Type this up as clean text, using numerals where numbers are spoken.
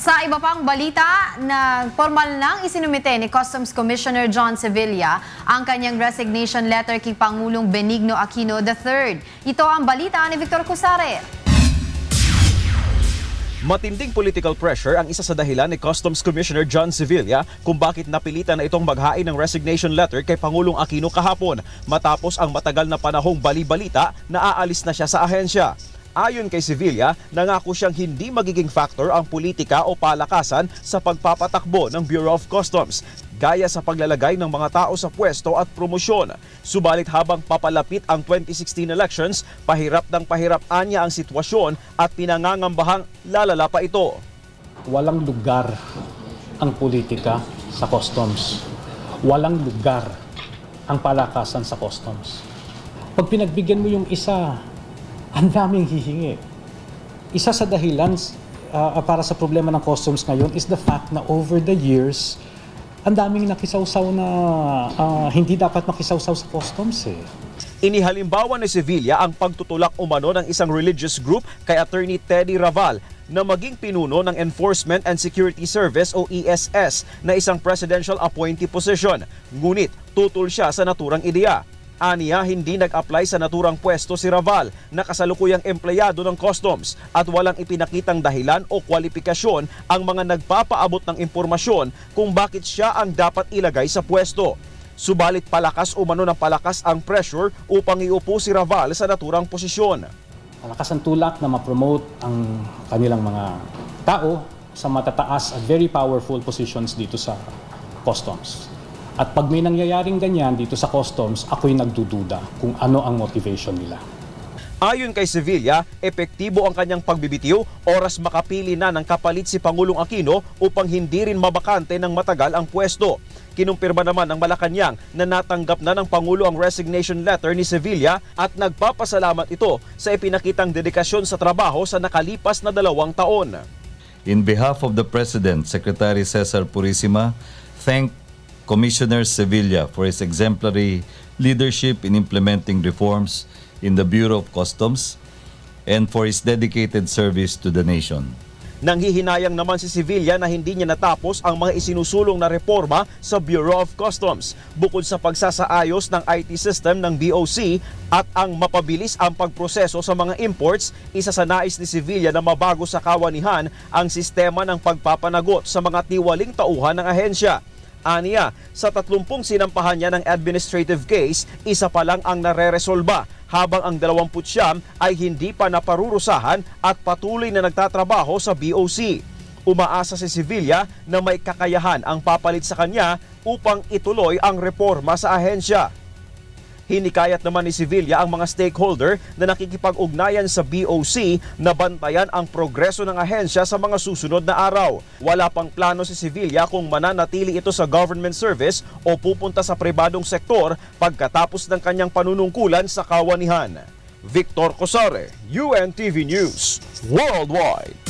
Sa iba pang balita, na formal nang isinumite ni Customs Commissioner John Sevilla ang kanyang resignation letter kay Pangulong Benigno Aquino III. Ito ang balita ni Victor Cusare. Matinding political pressure ang isa sa dahilan ni Customs Commissioner John Sevilla kung bakit napilitan na itong maghain ng resignation letter kay Pangulong Aquino kahapon matapos ang matagal na panahong bali-balita na aalis na siya sa ahensya. Ayon kay Sevilla, nangako siyang hindi magiging factor ang politika o palakasan sa pagpapatakbo ng Bureau of Customs, gaya sa paglalagay ng mga tao sa pwesto at promosyon. Subalit habang papalapit ang 2016 elections, pahirap anya ang sitwasyon at pinangangambahang lalala pa ito. Walang lugar ang politika sa customs. Walang lugar ang palakasan sa customs. Pag pinagbigyan mo yung isa, ang daming hihingi. Isa sa dahilan para sa problema ng customs ngayon is the fact na over the years, ang daming nakisawsaw na hindi dapat makisawsaw sa customs eh. Inihalimbawa ni Sevilla ang pagtutulak umano ng isang religious group kay Attorney Teddy Raval na maging pinuno ng Enforcement and Security Service o ESS na isang presidential appointee position. Ngunit tutol siya sa naturang ideya. Aniya, hindi nag-apply sa naturang pwesto si Raval na kasalukuyang empleyado ng customs at walang ipinakitang dahilan o kwalifikasyon ang mga nagpapaabot ng impormasyon kung bakit siya ang dapat ilagay sa pwesto. Subalit palakas umano ng palakas ang pressure upang iupo si Raval sa naturang posisyon. Malakas ang tulak na ma-promote ang kanilang mga tao sa matataas at very powerful positions dito sa customs. At pag may nangyayaring ganyan dito sa customs, ako'y nagdududa kung ano ang motivation nila. Ayon kay Sevilla, epektibo ang kanyang pagbibitiw, oras makapili na ng kapalit si Pangulong Aquino upang hindi rin mabakante ng matagal ang pwesto. Kinumpirma naman ng Malacanang na natanggap na ng Pangulo ang resignation letter ni Sevilla at nagpapasalamat ito sa ipinakitang dedikasyon sa trabaho sa nakalipas na 2 taon. In behalf of the President, Secretary Cesar Purisima, thank Commissioner Sevilla for his exemplary leadership in implementing reforms in the Bureau of Customs and for his dedicated service to the nation. Nanghihinayang naman si Sevilla na hindi niya natapos ang mga isinusulong na reforma sa Bureau of Customs bukod sa pagsasaayos ng IT system ng BOC at ang mapabilis ang pagproseso sa mga imports. Isa sa nais ni Sevilla na mabago sa kawanihan ang sistema ng pagpapanagot sa mga tiwaling tauhan ng ahensya. Aniya, sa 30 sinampahan niya ng administrative case, isa pa lang ang nareresolba, habang ang 29 ay hindi pa naparurusahan at patuloy na nagtatrabaho sa BOC. Umaasa si Sevilla na may kakayahan ang papalit sa kanya upang ituloy ang reforma sa ahensya. Hinikayat naman ni Sevilla ang mga stakeholder na nakikipag-ugnayan sa BOC na bantayan ang progreso ng ahensya sa mga susunod na araw. Wala pang plano si Sevilla kung mananatili ito sa government service o pupunta sa pribadong sektor pagkatapos ng kanyang panunungkulan sa kawanihan. Victor Cosare, UNTV News, Worldwide.